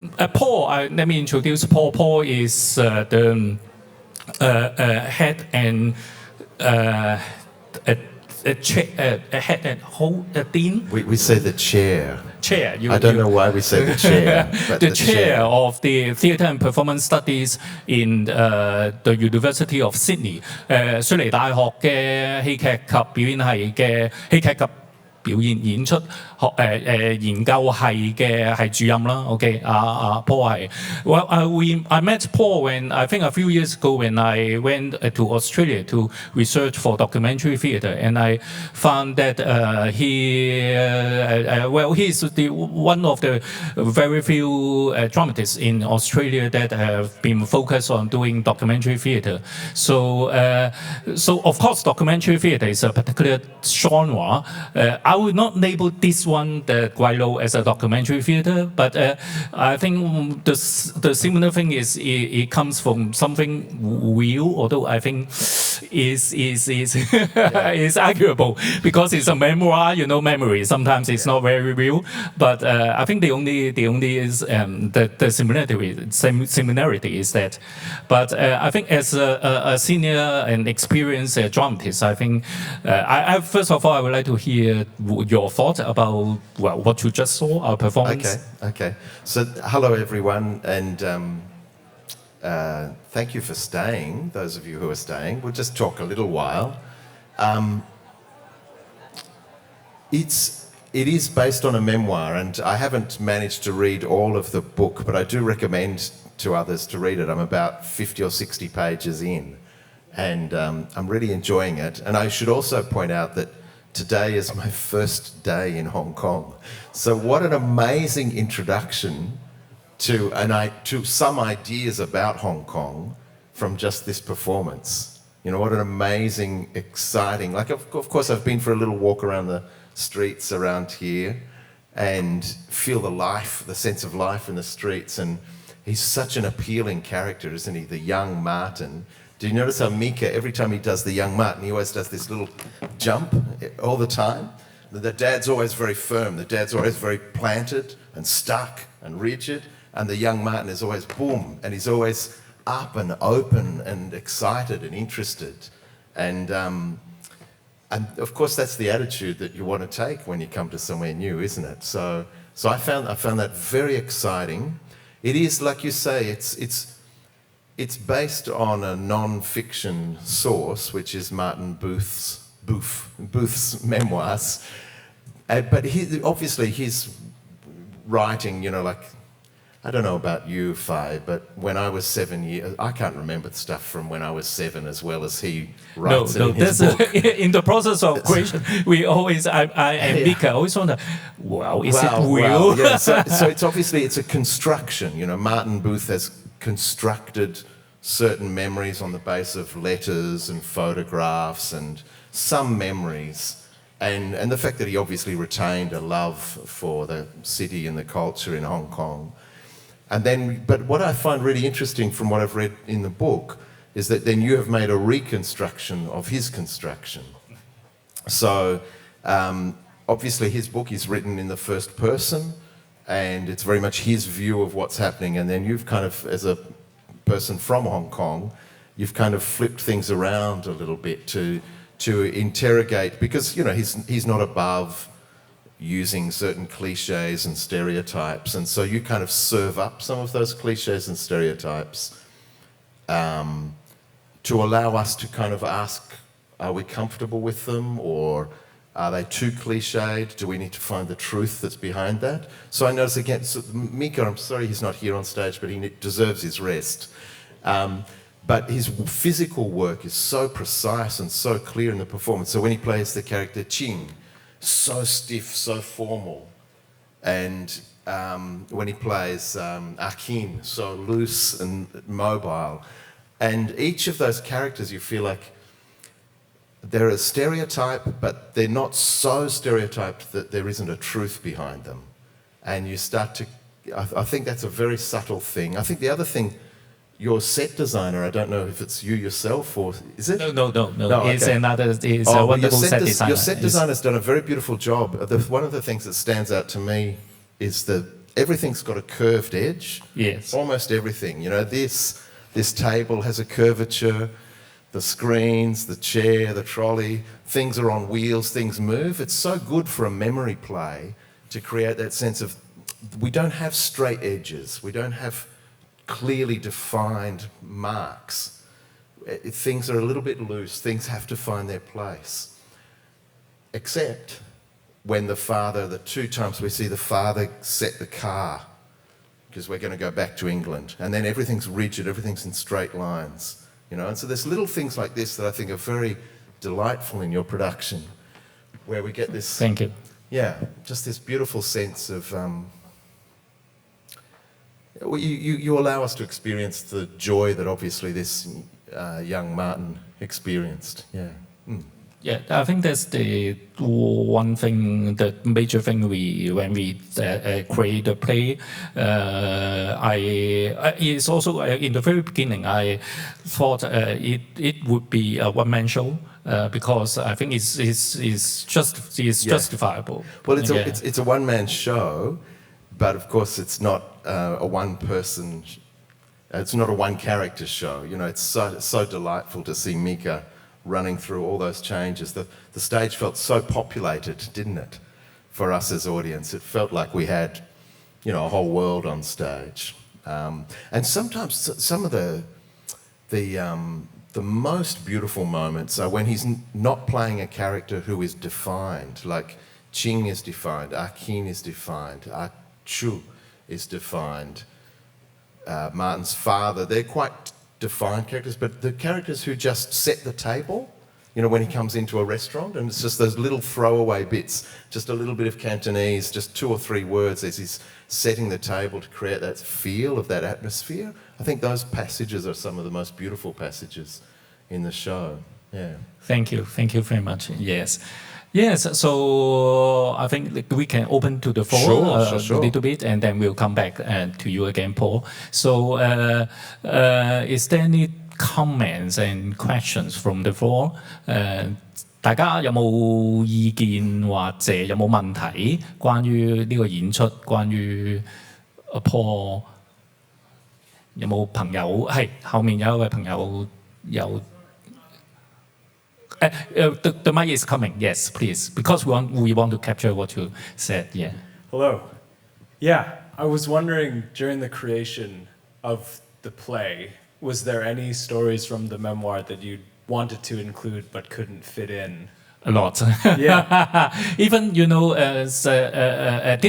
Paul, let me introduce Paul. Paul is the head and head and dean. We say the chair. Chair. I don't know why we say the chair. But the chair of the Theatre and Performance Studies in the University of Sydney。悉尼大學嘅戲劇及表演系嘅戲劇及表演演出研究系嘅係主任啦。OK，Paul 係。Well, I met Paul when I think a few years ago when I went to Australia to research for documentary theatre, and I found that he's one of the very few dramatists in Australia that have been focused on doing documentary theatre. So of course, documentary theatre is a particular genre. I would not label this one, the Gweilo, as a documentary theatre, but I think the similar thing is it comes from something real, although I think is arguable because it's a memoir. You know, memory sometimes it's not very real, but I think the only is the similarity is that. But I think as a senior and experienced dramatist, I think I first of all I would like to hear your thoughts about what you just saw, our performance. Okay. So hello everyone, and thank you for staying, those of you who are staying. We'll just talk a little while. It is based on a memoir, and I haven't managed to read all of the book, but I do recommend to others to read it. I'm about 50 or 60 pages in, and I'm really enjoying it. And I should also point out that today is my first day in Hong Kong. So what an amazing introduction to some ideas about Hong Kong from just this performance. You know, what an amazing, exciting, like of course I've been for a little walk around the streets around here and feel the sense of life in the streets, and he's such an appealing character, isn't he? The young Martin. Do you notice how Mika, every time he does the young Martin, he always does this little jump all the time? The dad's always very firm. The dad's always very planted and stuck and rigid. And the young Martin is always boom. And he's always up and open and excited and interested. And of course, that's the attitude that you want to take when you come to somewhere new, isn't it? So I found that very exciting. It is, like you say, it's based on a non-fiction source, which is Martin Booth's memoirs. But obviously he's writing, you know, like, I don't know about you, Fai, but when I was 7 years, I can't remember the stuff from when I was 7 as well as he writes it in his book. In the process of creation, we always, I and Mika always wonder, is it real? Yeah. So it's obviously, it's a construction. You know, Martin Booth has constructed certain memories on the base of letters and photographs and some memories. And the fact that he obviously retained a love for the city and the culture in Hong Kong. But what I find really interesting from what I've read in the book is that then you have made a reconstruction of his construction. So obviously his book is written in the first person, and it's very much his view of what's happening. And then you've kind of, as a person from Hong Kong, you've kind of flipped things around a little bit to interrogate, because, you know, he's not above using certain cliches and stereotypes, and so you kind of serve up some of those cliches and stereotypes to allow us to kind of ask, are we comfortable with them, or are they too cliched? Do we need to find the truth that's behind that? So I notice again, Mika, I'm sorry he's not here on stage, but he deserves his rest. But his physical work is so precise and so clear in the performance. So when he plays the character Ching, so stiff, so formal. And when he plays Akin, so loose and mobile. And each of those characters, you feel like they're a stereotype, but they're not so stereotyped that there isn't a truth behind them. And you start to, I think that's a very subtle thing. I think the other thing, your set designer, I don't know if it's you yourself or is it? No. Okay. It's a wonderful set designer. Your set designer's done a very beautiful job. One of the things that stands out to me is the everything's got a curved edge. Yes. Almost everything. You know, this table has a curvature. The screens, the chair, the trolley, things are on wheels, things move. It's so good for a memory play to create that sense of, we don't have straight edges. We don't have clearly defined marks. Things are a little bit loose. Things have to find their place. Except when the 2 times we see the father set the car, because we're going to go back to England, and then everything's rigid, everything's in straight lines. You know, and so there's little things like this that I think are very delightful in your production, where we get this... Thank you. Yeah, just this beautiful sense of... you allow us to experience the joy that obviously this young Martin experienced. Yeah. Mm. Yeah, I think that's the one thing, the major thing when we create a play. It's also in the very beginning I thought it would be a one-man show because I think it's justifiable. Well, it's a one-man show, but of course it's not a one-person. It's not a one-character show. You know, it's so delightful to see Mika running through all those changes. The stage felt so populated, didn't it, for us as audience? It felt like we had, you know, a whole world on stage. And sometimes some of the most beautiful moments are when he's not playing a character who is defined, like Ching is defined, Akin is defined, Chu is defined, Martin's father. They're quite defined characters, but the characters who just set the table, you know, when he comes into a restaurant, and it's just those little throwaway bits, just a little bit of Cantonese, just 2 or 3 words as he's setting the table to create that feel of that atmosphere. I think those passages are some of the most beautiful passages in the show. Yeah. Thank you very much. Yes, so I think we can open to the floor a little bit, and then we'll come back to you again, Paul. So, is there any comments and questions from the floor? 大家有冇意見或者有冇問題關於呢個演出？關於Paul 有冇朋友？係後面有一位朋友有。The mic is coming. Yes, please, because we want to capture what you said. Yeah. Hello. Yeah, I was wondering during the creation of the play, was there any stories from the memoir that you wanted to include but couldn't fit in? A lot. Yeah. Even this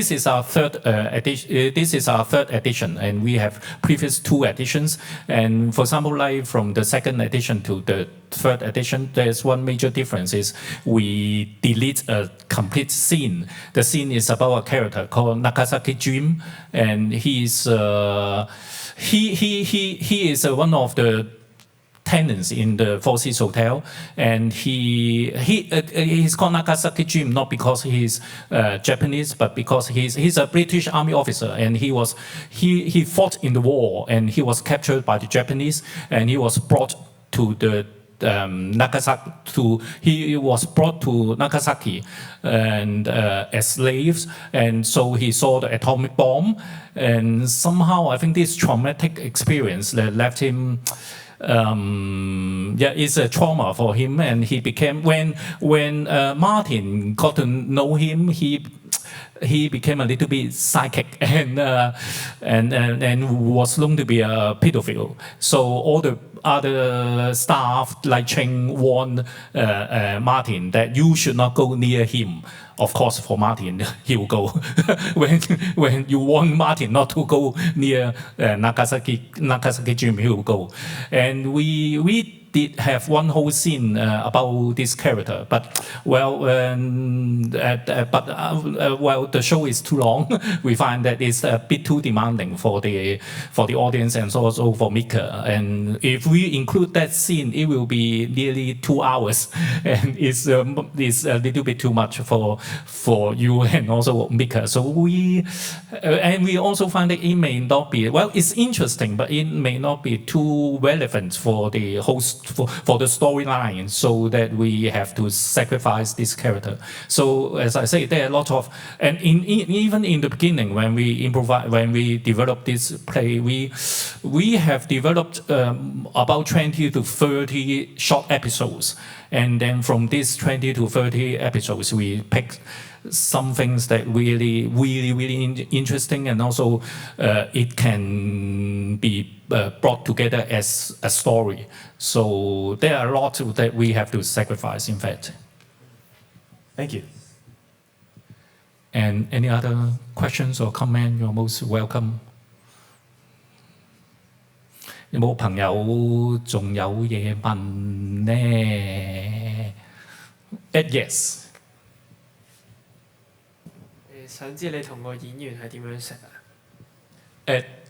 is our third edition. This is our third edition, and we have previous 2 editions. And for example, like from the second edition to the third edition, there's one major difference: is we delete a complete scene. The scene is about a character called Nagasaki Jim, and he is one of the tenants in the Four Seas Hotel, and he's called Nagasaki Jim not because he's Japanese, but because he's a British Army officer, and he fought in the war, and he was captured by the Japanese, and he was brought to the he was brought to Nagasaki and as slaves, and so he saw the atomic bomb, and somehow I think this traumatic experience that left him. It's a trauma for him, and he became when Martin got to know him, he became a little bit psychic and was known to be a pedophile. So all the other staff like Cheng warned Martin that you should not go near him. Of course, for Martin, he will go. when you warn Martin not to go near Nagasaki Jim, he will go. And we did have one whole scene about this character, but the show is too long. We find that it's a bit too demanding for the audience and also for Mika. And if we include that scene, it will be nearly 2 hours, and it's a little bit too much for you and also Mika. So we also find that it may not be it's interesting, but it may not be too relevant for the whole story. for the storyline, so that we have to sacrifice this character. So as I say, there are a lot of, and even in the beginning when we developed this play, we have developed about 20 to 30 short episodes, and then from these 20 to 30 episodes, we pick some things that really interesting, and also it can be brought together as a story. So there are a lot that we have to sacrifice, in fact. Thank you. And any other questions or comment, you're most welcome. 有冇朋友仲有嘢問呢？Yes。想知你同個演員係點樣識啊？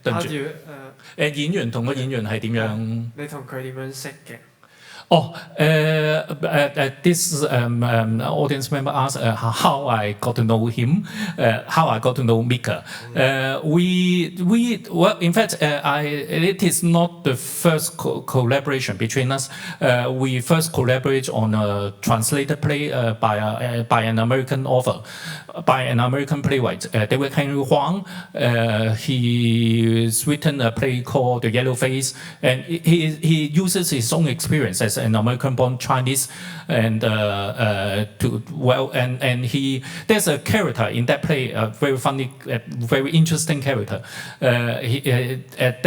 對唔住，演員同個演員係點樣？你同佢點樣識嘅？ This audience member asked how I got to know him, how I got to know Mika. Well, in fact, it is not the first collaboration between us. We first collaborated on a translated play by an American author, by an American playwright, David Henry Huang. He's written a play called The Yellow Face, and he uses his own experience as an American-born Chinese, and there's a character in that play, a very funny, very interesting character. The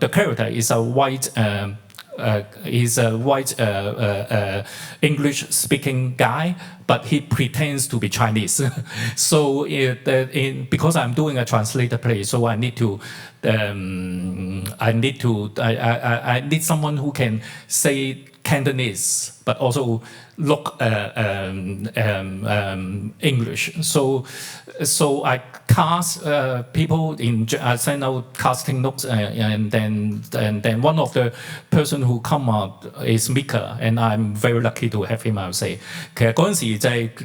character is a white. He's a white English-speaking guy, but he pretends to be Chinese. So because I'm doing a translated play, so I need someone who can say Cantonese, but also look English. So I cast people I send out casting notes, and then one of the person who come out is Mika, and I'm very lucky to have him. I would say， 其實嗰陣時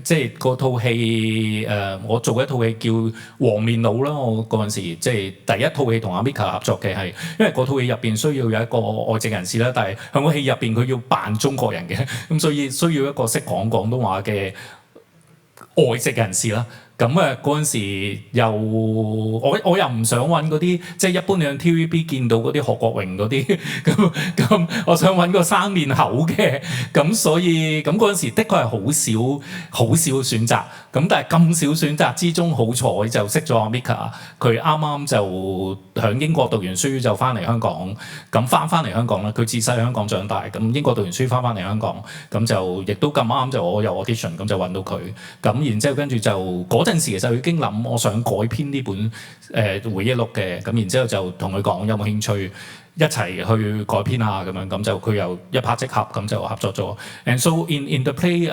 即係嗰套戲我做一套戲叫《黃面佬》啦。我嗰陣時即係第一套戲同阿 Mika 合作嘅係，因為嗰套戲入邊需要有一個外籍人士啦，但係喺個戲入邊佢要扮中國人嘅，咁所以需要一個識講廣東話嘅外籍人士啦。咁嗰陣時我又唔想揾嗰啲即係一般你喺 TVB 見到嗰啲何國榮嗰啲，咁我想揾個生面口嘅，咁所以咁嗰陣時的確係好少選擇，咁但係咁少選擇之中好彩就識咗阿 Mika， 佢啱啱就喺英國讀完書就翻嚟香港，咁翻嚟香港啦，佢自細喺香港長大，咁英國讀完書翻嚟香港，咁就亦都咁啱就我有 audition， 咁就揾到佢，咁然之後跟住就嗰陣時其實已經諗我想改編呢本回憶錄嘅，咁然之後就同佢講有冇興趣一齊去改編下咁樣，咁就佢又一拍即合，咁就合作咗。And so in the play,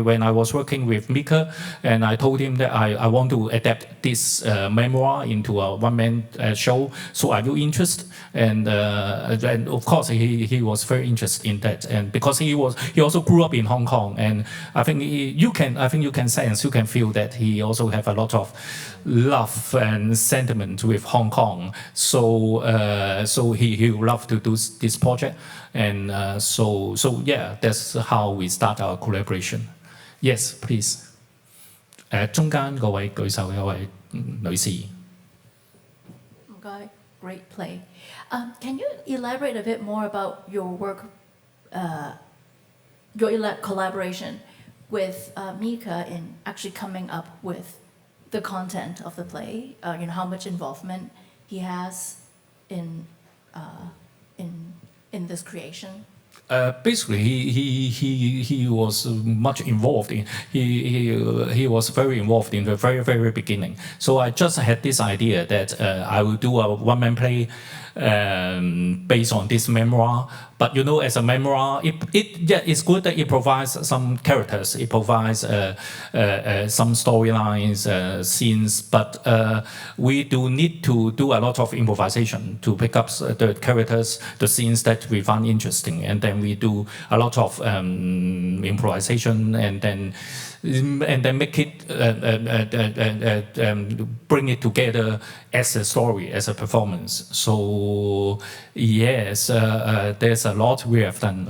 when I was working with Mika, and I told him that I want to adapt this memoir into a one-man show. So are you interested? And of course he was very interested in that, and because he also grew up in Hong Kong, and I think you can sense, you can feel that he also have a lot of love and sentiment with Hong Kong. So he would love to do this project, and so yeah, that's how we start our collaboration. Yes, please. 中間嗰位舉手有位女士。唔該 ，great play. Can you elaborate a bit more about your work, your collaboration with Mika in actually coming up with the content of the play? How much involvement he has in this creation? Basically, he was much involved in. He was very involved in the very very beginning. So I just had this idea that I will do a one-man play based on this memoir, But you know, as a memoir, it's good that it provides some characters, it provides some storylines, scenes, but we do need to do a lot of improvisation to pick up the characters, the scenes that we find interesting, and then we do a lot of improvisation, and then make it bring it together as a story, as a performance. So yes, there's a lot we have done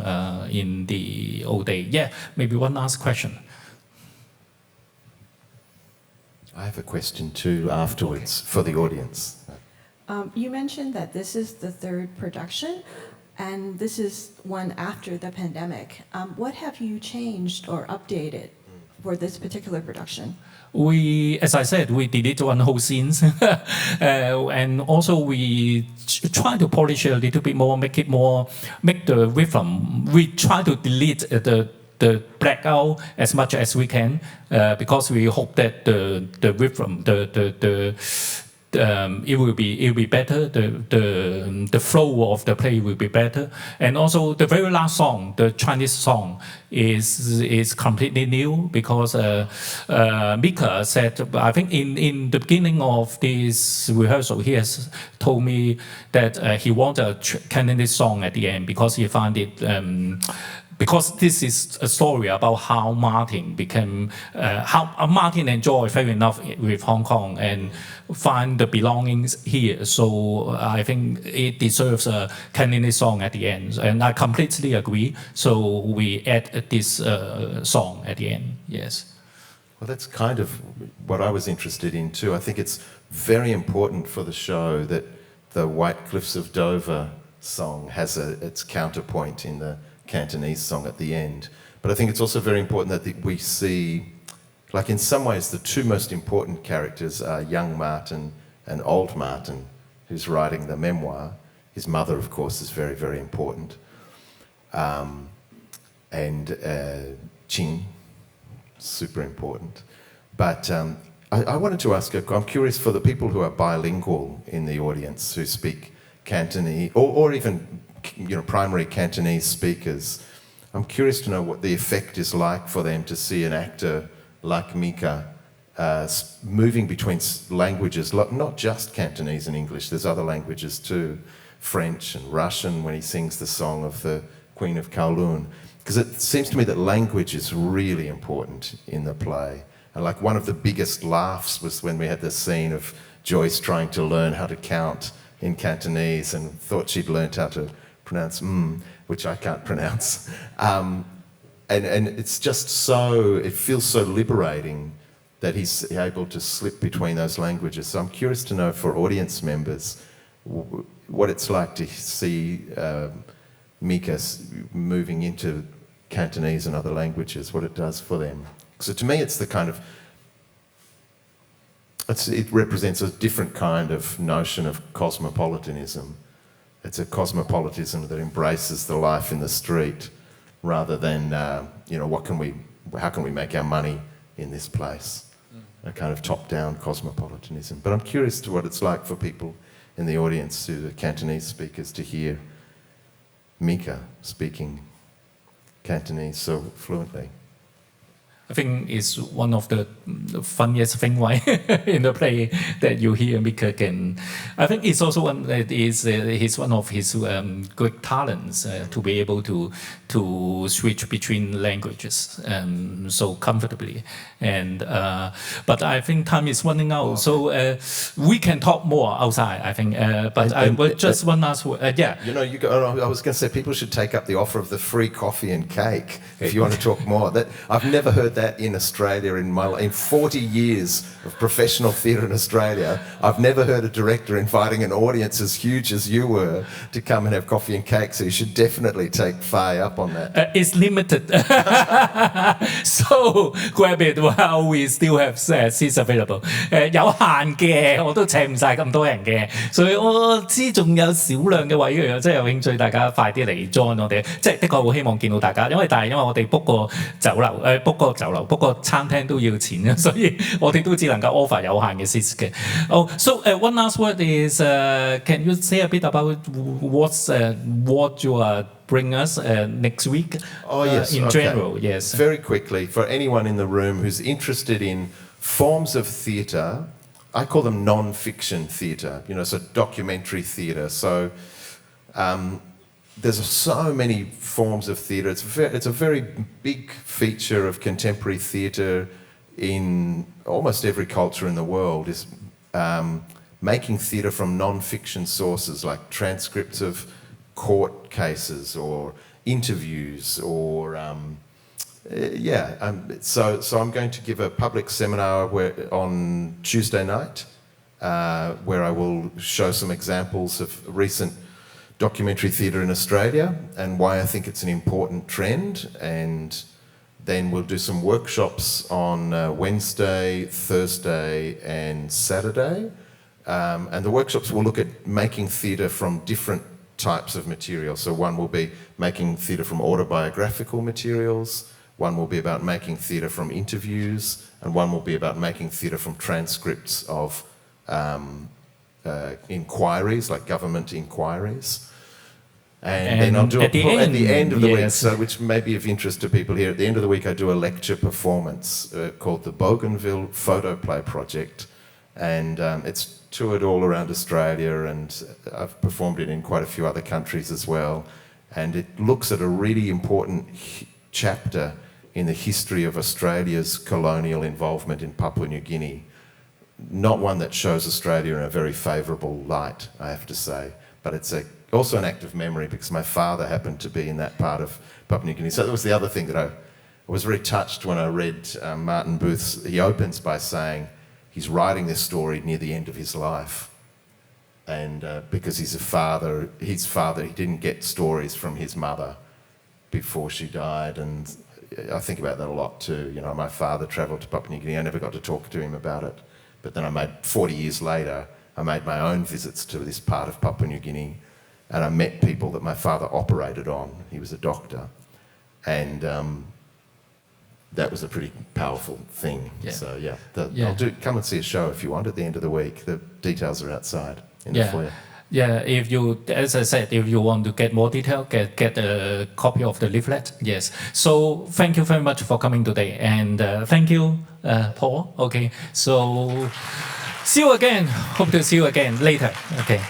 in the old day. Yeah, maybe one last question. I have a question too afterwards for the audience. You mentioned that this is the third production, and this is one after the pandemic. What have you changed or updated for this particular production? We, as I said, we delete one whole scenes, and also we try to polish it a little bit more, make the rhythm. We try to delete the blackout as much as we can, because we hope that the rhythm, it will be better. The flow of the play will be better, and also the very last song, the Chinese song, is completely new because Mika said, I think in the beginning of this rehearsal, he has told me that he wants a Cantonese song at the end because he found it. Because this is a story about how Martin became, how Martin enjoyed very enough with Hong Kong and find the belongings here. So I think it deserves a Cantonese song at the end, and I completely agree. So we add this song at the end. Yes. Well, that's kind of what I was interested in too. I think it's very important for the show that the White Cliffs of Dover song has its counterpoint in the Cantonese song at the end. But I think it's also very important that we see, like in some ways, the two most important characters are young Martin and old Martin, who's writing the memoir. His mother, of course, is very, very important. And Qing, super important. But I wanted to ask, I'm curious for the people who are bilingual in the audience who speak Cantonese, or even primary Cantonese speakers. I'm curious to know what the effect is like for them to see an actor like Mika moving between languages, not just Cantonese and English, there's other languages too, French and Russian when he sings the song of the Queen of Kowloon. Because it seems to me that language is really important in the play. And like one of the biggest laughs was when we had the scene of Joyce trying to learn how to count in Cantonese and thought she'd learned how to pronounce which I can't pronounce. And it's just so, it feels so liberating that he's able to slip between those languages. So I'm curious to know for audience members what it's like to see Mika moving into Cantonese and other languages, what it does for them. So to me it's the kind of, it represents a different kind of notion of cosmopolitanism. It's a cosmopolitanism that embraces the life in the street rather than, how can we make our money in this place? A kind of top-down cosmopolitanism. But I'm curious to what it's like for people in the audience, who are Cantonese speakers, to hear Mika speaking Cantonese so fluently. I think it's one of the funniest things in the play that you hear Mika can. I think it's also one that is one of his good talents to be able to switch between languages so comfortably. And but I think time is running out, so we can talk more outside. I think, but I will just one last word. Yeah. I was going to say people should take up the offer of the free coffee and cake if you want to talk more. That I've never heard that in Australia in 40 years of professional theatre in Australia. I've never heard a director inviting an audience as huge as you were to come and have coffee and cake. So you should definitely take Faye up on that. It's limited, so grab it while we still have seats available. 有限嘅，我都請唔晒咁多人嘅，所以我知仲有少量嘅位嘅，即係有興趣大家快啲嚟 join 我哋，即係的確好希望見到大家，因為我哋 book 個酒樓，book 個餐廳都要錢嘅，所以我哋都只能夠 offer 有限嘅 seats 嘅。Oh, so one last word is, can you say a bit about what you are bring us next week? Oh, yes. In okay. general, yes. Very quickly, for anyone in the room who's interested in forms of theatre, I call them non-fiction theatre, so documentary theatre. So there's so many forms of theatre. It's a very big feature of contemporary theatre in almost every culture in the world, is making theatre from non-fiction sources like transcripts of court cases or interviews or so I'm going to give a public seminar on Tuesday night where I will show some examples of recent documentary theatre in Australia and why I think it's an important trend, and then we'll do some workshops on Wednesday, Thursday and Saturday, and the workshops will look at making theatre from different types of material. So one will be making theatre from autobiographical materials, one will be about making theatre from interviews, and one will be about making theatre from transcripts of inquiries, like government inquiries. And then I'll do at the end of the week, yes. so which may be of interest to people here, at the end of the week I do a lecture performance called the Bougainville Photoplay Project, and it's toured all around Australia, and I've performed it in quite a few other countries as well, and it looks at a really important chapter in the history of Australia's colonial involvement in Papua New Guinea. Not one that shows Australia in a very favourable light, I have to say, but it's also an act of memory because my father happened to be in that part of Papua New Guinea. So that was the other thing that I was very touched when I read Martin Booth's. He opens by saying he's writing this story near the end of his life, and because his father, he didn't get stories from his mother before she died, and I think about that a lot too. My father travelled to Papua New Guinea. I never got to talk to him about it, but then 40 years later, I made my own visits to this part of Papua New Guinea, and I met people that my father operated on. He was a doctor, and that was a pretty powerful thing. Yeah. So yeah, come and see a show if you want at the end of the week. The details are outside in the foyer. Yeah, if you, as I said, if you want to get more detail, get a copy of the leaflet. Yes. So thank you very much for coming today, and thank you, Paul. Okay. So see you again. Hope to see you again later. Okay.